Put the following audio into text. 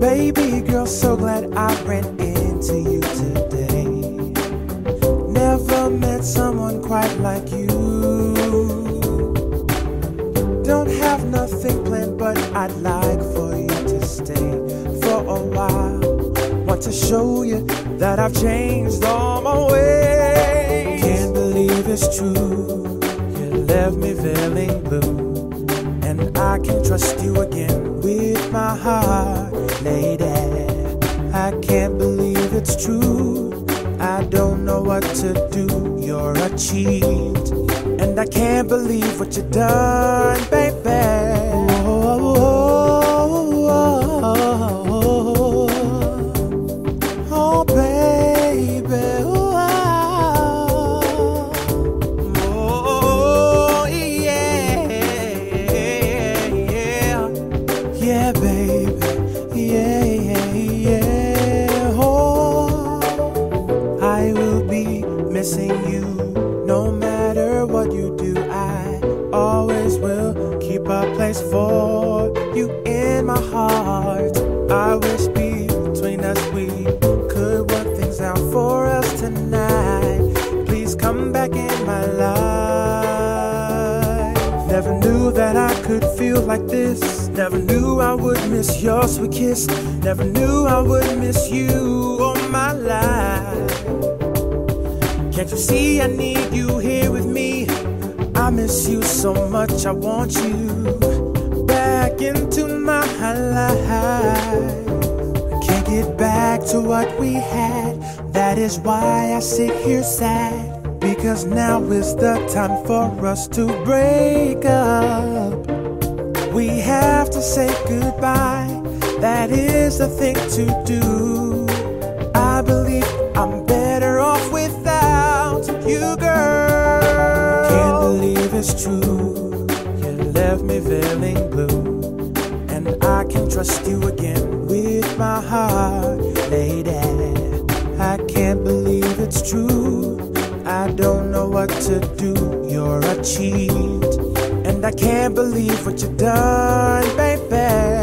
Baby girl, so glad I ran into you today. Never met someone quite like you. Don't have nothing planned, but I'd like for you to stay for a while. Want to show you that I've changed all my ways. Can't believe it's true, you left me feeling blue, and I can trust you again with my heart, lady. I can't believe it's true, I don't know what to do. You're a cheat, and I can't believe what you've done, baby. Oh, baby. Oh, yeah. Yeah, baby. Yeah. Oh, I will be missing you no matter what you do. I always will keep a place for you in my heart. I wish between us we could work things out for us tonight. Please come back in my life. Never knew that I could feel like this. Never knew I would miss your sweet kiss. Never knew I would miss you all my life. Can't you see I need you here with me? I miss you so much, I want you back into my life. Can't get back to what we had. That is why I sit here sad, because now is the time for us to break up. We have to say goodbye, that is the thing to do. I believe I'm better off without you, girl. Can't believe it's true, you left me feeling blue, and I can trust you again with my heart, lady. I can't believe it's true, I don't know what to do. You're a cheat, and I can't believe what you've done, baby.